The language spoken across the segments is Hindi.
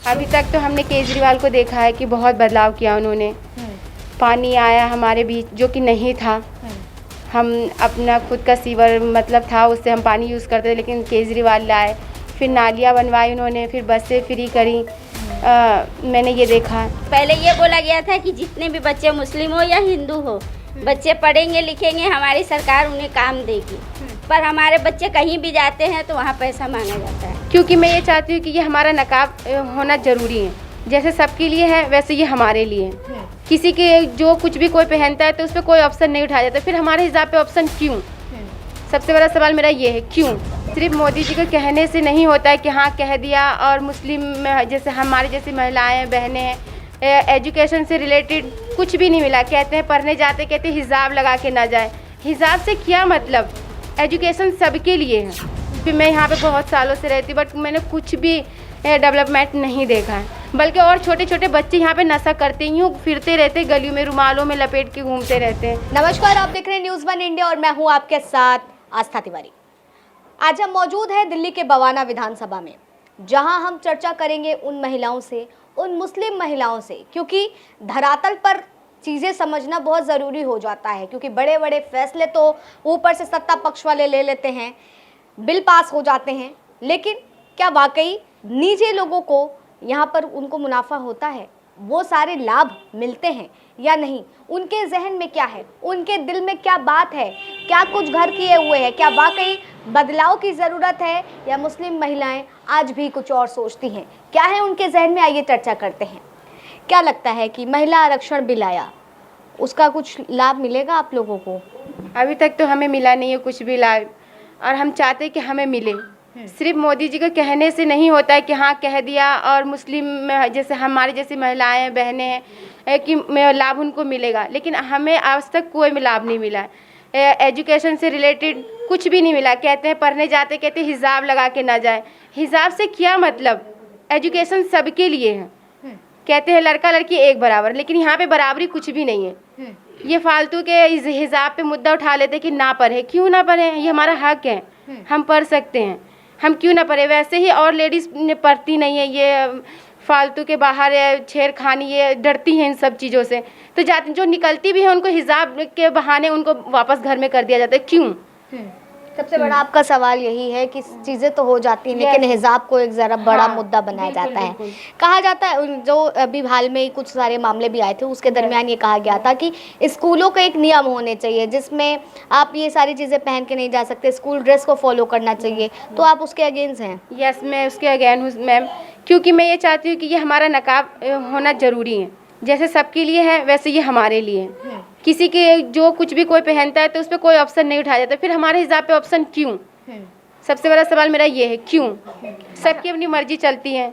अभी तक तो हमने केजरीवाल को देखा है कि बहुत बदलाव किया उन्होंने। पानी आया हमारे बीच जो कि नहीं था। हम अपना खुद का सीवर मतलब था, उससे हम पानी यूज़ करते थे, लेकिन केजरीवाल लाए। फिर नालियाँ बनवाई उन्होंने, फिर बसें फ्री करी। मैंने ये देखा। पहले ये बोला गया था कि जितने भी बच्चे मुस्लिम हो या हिंदू हो, बच्चे पढ़ेंगे लिखेंगे हमारी सरकार उन्हें काम देगी, पर हमारे बच्चे कहीं भी जाते हैं तो वहाँ पैसा मांगा जाता है। क्योंकि मैं ये चाहती हूँ कि ये हमारा नकाब होना ज़रूरी है। जैसे सबके लिए है वैसे ये हमारे लिए है। किसी के जो कुछ भी कोई पहनता है तो उस पर कोई ऑप्शन नहीं उठाया जाता, फिर हमारे हिसाब पे ऑप्शन क्यों? सबसे बड़ा सवाल मेरा ये है, क्यों? सिर्फ मोदी जी के कहने से नहीं होता है कि हाँ कह दिया और मुस्लिम जैसे हमारे जैसी महिलाएं बहनें हैं, एजुकेशन से रिलेटेड कुछ भी नहीं मिला। कहते हैं पढ़ने जाते, कहते हैं हिजाब लगा के ना जाए। हिजाब से क्या मतलब? एजुकेशन सबके लिए है। फिर मैं यहाँ पे बहुत सालों से रहती, बट मैंने कुछ भी डेवलपमेंट नहीं देखा है। बल्कि और छोटे छोटे बच्चे यहाँ पे नशा करते ही फिरते रहते, गलियों में रुमालों में लपेट के घूमते रहते हैं। नमस्कार, आप देख रहे हैं न्यूज़ 1 इंडिया और मैं हूँ आपके साथ आस्था तिवारी। आज हम मौजूद हैं दिल्ली के बवाना विधानसभा में, जहां हम चर्चा करेंगे उन महिलाओं से, उन मुस्लिम महिलाओं से, क्योंकि धरातल पर चीज़ें समझना बहुत ज़रूरी हो जाता है। क्योंकि बड़े बड़े फैसले तो ऊपर से सत्ता पक्ष वाले ले लेते हैं, बिल पास हो जाते हैं, लेकिन क्या वाकई निजी लोगों को यहाँ पर उनको मुनाफा होता है? वो सारे लाभ मिलते हैं या नहीं? उनके जहन में क्या है, उनके दिल में क्या बात है, क्या कुछ घर किए हुए हैं? क्या वाकई बदलाव की ज़रूरत है या मुस्लिम महिलाएं आज भी कुछ और सोचती हैं? क्या है उनके जहन में, आइए चर्चा करते हैं। क्या लगता है कि महिला आरक्षण बिल आया, उसका कुछ लाभ मिलेगा आप लोगों को? अभी तक तो हमें मिला नहीं है कुछ भी लाभ, और हम चाहते हैं कि हमें मिले। सिर्फ मोदी जी के कहने से नहीं होता है कि हाँ कह दिया और मुस्लिम जैसे हमारी जैसी महिलाएं बहनें हैं कि लाभ उनको मिलेगा, लेकिन हमें आज तक कोई लाभ नहीं मिला है। एजुकेशन से रिलेटेड कुछ भी नहीं मिला। कहते हैं पढ़ने जाते, कहते हैं हिजाब लगा के ना जाए। हिजाब से क्या मतलब? एजुकेशन सबके लिए है। कहते हैं लड़का लड़की एक बराबर, लेकिन यहाँ पे बराबरी कुछ भी नहीं है। ये फालतू के हिजाब पे मुद्दा उठा लेते कि ना पढ़े। क्यों ना पढ़े? ये हमारा हक है, हम पढ़ सकते हैं, हम क्यों ना पढ़े? वैसे ही और लेडीज़ ने पढ़ती नहीं है, ये फालतू के बाहर छेड़खानी, ये डरती हैं इन सब चीज़ों से। तो जाती जो निकलती भी है उनको हिजाब के बहाने उनको वापस घर में कर दिया जाता है। क्यों? सबसे बड़ा आपका सवाल यही है कि चीज़ें तो हो जाती हैं, लेकिन हिजाब को एक ज़रा बड़ा मुद्दा बनाया जाता है। कहा जाता है, जो अभी हाल में कुछ सारे मामले भी आए थे, उसके दरमियान ये कहा गया था कि स्कूलों का एक नियम होने चाहिए जिसमें आप ये सारी चीज़ें पहन के नहीं जा सकते, स्कूल ड्रेस को फॉलो करना चाहिए। तो आप उसके अगेंस्ट हैं? यस, मैं उसके अगेंस्ट हूँ मैम, क्योंकि मैं ये चाहती हूँ कि ये हमारा नकाब होना ज़रूरी है। जैसे सबके लिए है वैसे ये हमारे लिए है। किसी के जो कुछ भी कोई पहनता है तो उस पर कोई ऑप्शन नहीं उठाया जाता, फिर हमारे हिसाब पे ऑप्शन क्यों? सबसे बड़ा सवाल मेरा ये है, क्यों? सबकी अपनी मर्जी चलती है,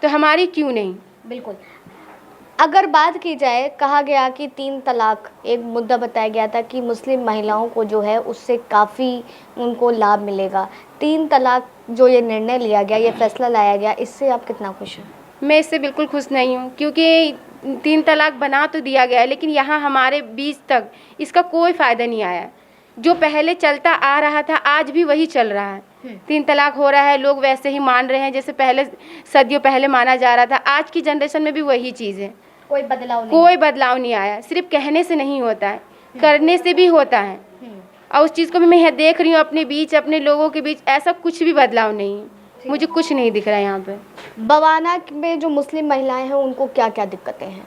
तो हमारी क्यों नहीं? बिल्कुल। अगर बात की जाए, कहा गया कि 3 तलाक एक मुद्दा बताया गया था कि मुस्लिम महिलाओं को जो है उससे काफ़ी उनको लाभ मिलेगा। 3 तलाक जो ये निर्णय लिया गया, ये फैसला लाया गया, इससे आप कितना खुश हैं? मैं इससे बिल्कुल खुश नहीं हूँ, क्योंकि 3 तलाक बना तो दिया गया है, लेकिन यहाँ हमारे बीच तक इसका कोई फ़ायदा नहीं आया। जो पहले चलता आ रहा था आज भी वही चल रहा है। 3 तलाक हो रहा है, लोग वैसे ही मान रहे हैं जैसे पहले सदियों पहले माना जा रहा था। आज की जनरेशन में भी वही चीज़ है, कोई बदलाव नहीं आया। सिर्फ कहने से नहीं होता है, करने से भी होता है। और उस चीज़ को भी मैं देख रही हूँ अपने बीच, अपने लोगों के बीच, ऐसा कुछ भी बदलाव नहीं है। मुझे कुछ नहीं दिख रहा है यहाँ पे। बवाना में जो मुस्लिम महिलाएं हैं उनको क्या क्या दिक्कतें हैं?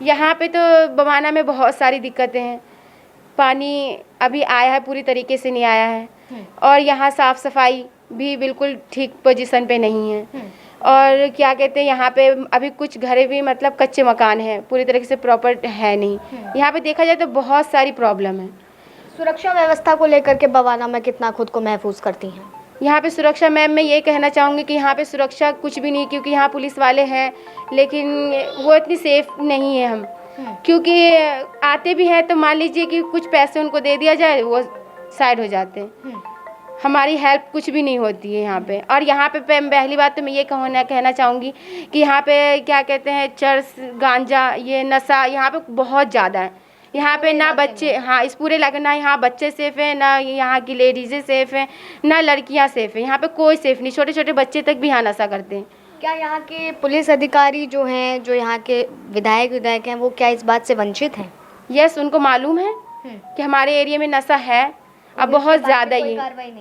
यहाँ पे तो बवाना में बहुत सारी दिक्कतें हैं। पानी अभी आया है, पूरी तरीके से नहीं आया है, और यहाँ साफ़ सफाई भी बिल्कुल ठीक पोजीशन पे नहीं है। और क्या कहते हैं, यहाँ पे अभी कुछ घरें भी मतलब कच्चे मकान हैं, पूरी तरीके से प्रॉपर है नहीं। यहाँ पे देखा जाए तो बहुत सारी प्रॉब्लम है। सुरक्षा व्यवस्था को लेकर के बवाना में कितना खुद को महफूज करती हैं? यहाँ पे सुरक्षा मैम, मैं ये कहना चाहूँगी कि यहाँ पे सुरक्षा कुछ भी नहीं, क्योंकि यहाँ पुलिस वाले हैं, लेकिन वो इतनी सेफ नहीं है हम। क्योंकि आते भी हैं तो मान लीजिए कि कुछ पैसे उनको दे दिया जाए, वो साइड हो जाते हैं। हमारी हेल्प कुछ भी नहीं होती है यहाँ पे। और यहाँ पे पहली बात तो मैं ये कहना चाहूँगी कि यहाँ पे क्या कहते हैं, चरस, गांजा, ये नशा यहाँ पे बहुत ज़्यादा है। यहाँ पे ना बच्चे, हाँ, इस पूरे इलाके ना यहाँ बच्चे सेफ़ हैं, ना यहाँ की लेडीज़ें सेफ़ हैं, ना लड़कियाँ सेफ़ हैं। यहाँ पे कोई सेफ़ नहीं, छोटे छोटे बच्चे तक भी यहाँ नशा करते हैं। क्या यहाँ के पुलिस अधिकारी जो हैं, जो यहाँ के विधायक हैं, वो क्या इस बात से वंचित हैं? यस, उनको मालूम है कि हमारे एरिया में नशा है, अब बहुत ज़्यादा ही। कार्रवाई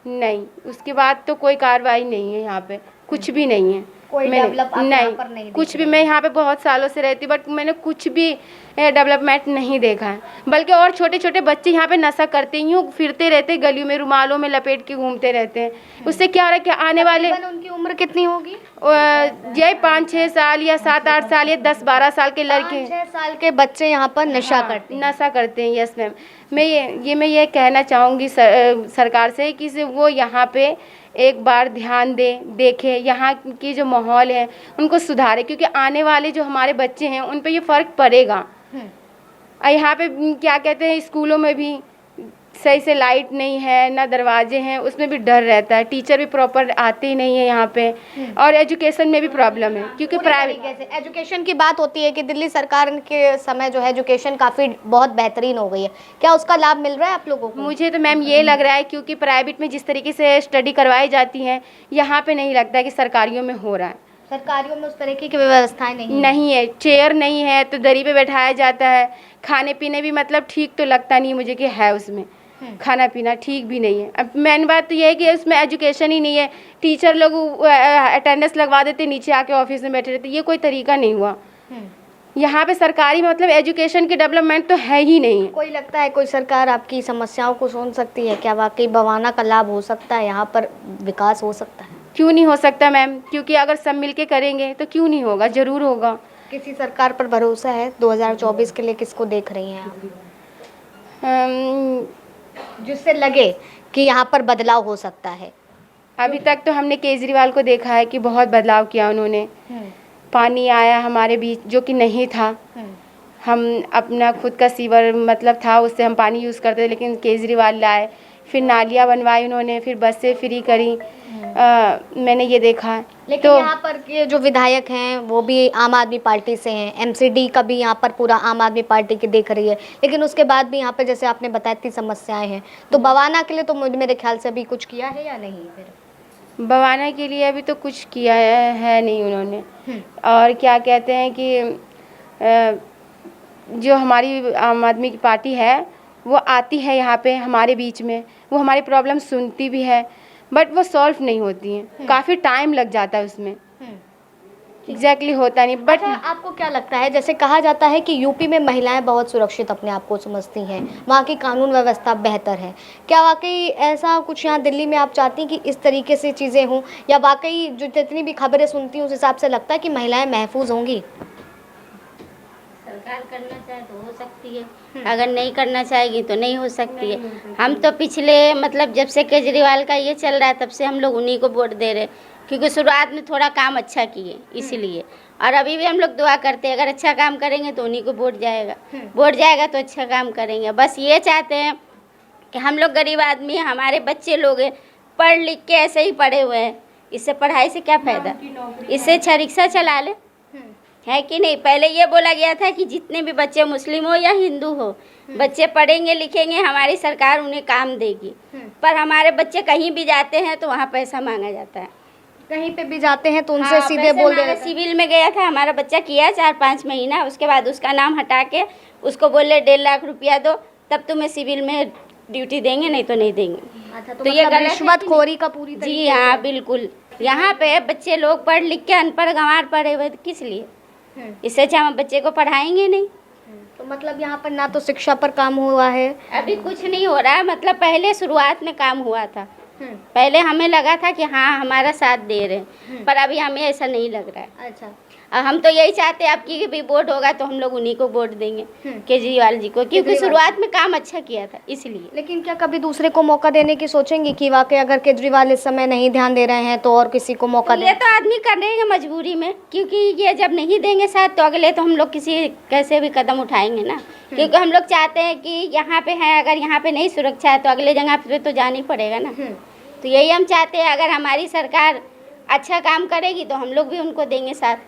नहीं, उसके बाद तो कोई कार्रवाई नहीं है यहाँ पे, कुछ भी नहीं है। कोई डेवलप आप यहाँ पर नहीं कुछ भी। मैं यहाँ पे बहुत सालों से रहती, बट मैंने कुछ भी डेवलपमेंट नहीं देखा है। बल्कि और छोटे छोटे बच्चे यहाँ पे नशा करते ही यूँ फिरते रहते, गलियों में रुमालों में लपेट के घूमते रहते हैं। उससे क्या हो रहा है कि आने वाले उनकी उम्र कितनी होगी? यही 5-6 साल या 7-8 साल या 10-12 साल के लड़के, 6 साल के बच्चे यहाँ पर नशा करते हैं। यस मैम, मैं ये कहना चाहूँगी सरकार से कि वो यहाँ पे एक बार ध्यान देखे, यहाँ की जो माहौल है उनको सुधारे, क्योंकि आने वाले जो हमारे बच्चे हैं उन पे ये फ़र्क पड़ेगा। और यहाँ पे क्या कहते हैं, स्कूलों में भी सही से लाइट नहीं है, ना दरवाजे हैं, उसमें भी डर रहता है। टीचर भी प्रॉपर आते ही नहीं है यहाँ पे, और एजुकेशन में भी प्रॉब्लम है, क्योंकि प्राइवेट एजुकेशन की बात होती है कि दिल्ली सरकार के समय जो है एजुकेशन काफ़ी बहुत बेहतरीन हो गई है। क्या उसका लाभ मिल रहा है आप लोगों को? मुझे तो मैम ये लग रहा है, क्योंकि प्राइवेट में जिस तरीके से स्टडी करवाई जाती हैं, यहाँ पे नहीं लगता है कि सरकारियों में हो रहा है। सरकारियों में उस तरीके की व्यवस्थाएं नहीं है। चेयर नहीं है तो दरी पे बैठाया जाता है। खाने पीने भी मतलब ठीक तो लगता नहीं मुझे कि है उसमें, खाना पीना ठीक भी नहीं है। अब मेन बात तो ये है कि उसमें एजुकेशन ही नहीं है। टीचर लोग अटेंडेंस लगवा देते, नीचे आके ऑफिस में बैठे रहते, ये कोई तरीका नहीं हुआ। यहाँ पे सरकारी मतलब एजुकेशन की डेवलपमेंट तो है ही नहीं। कोई लगता है कोई सरकार आपकी समस्याओं को सुन सकती है? क्या वाकई बवाना का लाभ हो सकता है, यहाँ पर विकास हो सकता है? क्यों नहीं हो सकता मैम, क्योंकि अगर सब मिलके करेंगे तो क्यों नहीं होगा, ज़रूर होगा। किसी सरकार पर भरोसा है 2024 के लिए? किसको देख रही हैं आप जिससे लगे कि यहाँ पर बदलाव हो सकता है? अभी तक तो हमने केजरीवाल को देखा है कि बहुत बदलाव किया उन्होंने। पानी आया हमारे बीच जो कि नहीं था। हम अपना खुद का सीवर मतलब था, उससे हम पानी यूज़ करते थे, लेकिन केजरीवाल लाए, फिर नालियाँ बनवाई उन्होंने, फिर बसें फ्री करी। मैंने ये देखा। लेकिन तो यहाँ पर के जो विधायक हैं वो भी आम आदमी पार्टी से हैं, एमसीडी का भी यहाँ पर पूरा आम आदमी पार्टी की देख रही है, लेकिन उसके बाद भी यहाँ पर जैसे आपने बताया इतनी समस्याएं हैं, तो बवाना के लिए तो मेरे ख्याल से अभी कुछ किया है या नहीं? फिर बवाना के लिए अभी तो कुछ किया है नहीं उन्होंने। और क्या कहते हैं कि जो हमारी आम आदमी की पार्टी है वो आती है यहाँ पे हमारे बीच में, वो हमारी प्रॉब्लम सुनती भी है, बट वो सॉल्व नहीं होती हैं। काफ़ी टाइम लग जाता है उसमें, एग्जैक्टली होता नहीं। बट आपको क्या लगता है, जैसे कहा जाता है कि यूपी में महिलाएं बहुत सुरक्षित अपने आप को समझती हैं, वहाँ की कानून व्यवस्था बेहतर है, क्या वाकई ऐसा कुछ यहाँ दिल्ली में आप चाहती हैं कि इस तरीके से चीज़ें हों, या वाकई जो जितनी भी खबरें सुनती हैं उस हिसाब से लगता है कि महिलाएं महफूज होंगी? सरकार करना चाहे तो हो सकती है, अगर नहीं करना चाहेगी तो नहीं हो सकती है। हम तो पिछले मतलब जब से केजरीवाल का ये चल रहा है तब से हम लोग उन्हीं को वोट दे रहे, क्योंकि शुरुआत में थोड़ा काम अच्छा किए इसीलिए, और अभी भी हम लोग दुआ करते हैं अगर अच्छा काम करेंगे तो उन्हीं को वोट जाएगा तो अच्छा काम करेंगे। बस ये चाहते हैं कि हम लोग गरीब आदमी हैं, हमारे बच्चे लोग हैं, पढ़ लिख के ऐसे ही पढ़े हुए हैं, इससे पढ़ाई से क्या फ़ायदा, इससे अच्छा रिक्शा चला ले, है कि नहीं। पहले ये बोला गया था कि जितने भी बच्चे मुस्लिम हो या हिंदू हो, बच्चे पढ़ेंगे लिखेंगे हमारी सरकार उन्हें काम देगी, पर हमारे बच्चे कहीं भी जाते हैं तो वहाँ पैसा मांगा जाता है। कहीं पे भी जाते हैं तो उनसे सीधे बोल दे रहे हैं। सिविल में गया था हमारा बच्चा, किया 4-5 महीना, उसके बाद उसका नाम हटा के उसको बोले 1.5 लाख रुपया दो तब तुम्हें सिविल में ड्यूटी देंगे, नहीं तो नहीं देंगे। अच्छा, तो ये रिश्वतखोरी का पूरी जी हाँ बिल्कुल। यहाँ पे बच्चे लोग पढ़ लिख के अनपढ़ गंवार पढ़े हुए, किस लिए? इससे अच्छा हम बच्चे को पढ़ाएंगे नहीं। तो मतलब यहाँ पर ना तो शिक्षा पर काम हुआ है, अभी कुछ नहीं हो रहा है। मतलब पहले शुरुआत में काम हुआ था, पहले हमें लगा था कि हाँ हमारा साथ दे रहे हैं, पर अभी हमें ऐसा नहीं लग रहा है। अच्छा, हम तो यही चाहते हैं आपकी भी वोट होगा तो हम लोग उन्हीं को वोट देंगे, केजरीवाल जी को, क्योंकि शुरुआत में काम अच्छा किया था इसलिए। लेकिन क्या कभी दूसरे को मौका देने की सोचेंगे कि वाकई अगर केजरीवाल इस समय नहीं ध्यान दे रहे हैं तो और किसी को मौका ये तो आदमी कर रहे हैं मजबूरी में, क्योंकि ये जब नहीं देंगे साथ तो अगले तो हम लोग किसी कैसे भी कदम उठाएंगे ना, क्योंकि हम लोग चाहते हैं कि यहाँ पे है, अगर यहाँ पे नहीं सुरक्षा है तो अगले जगह पे तो जाना ही पड़ेगा ना। तो यही हम चाहते हैं, अगर हमारी सरकार अच्छा काम करेगी तो हम लोग भी उनको देंगे साथ।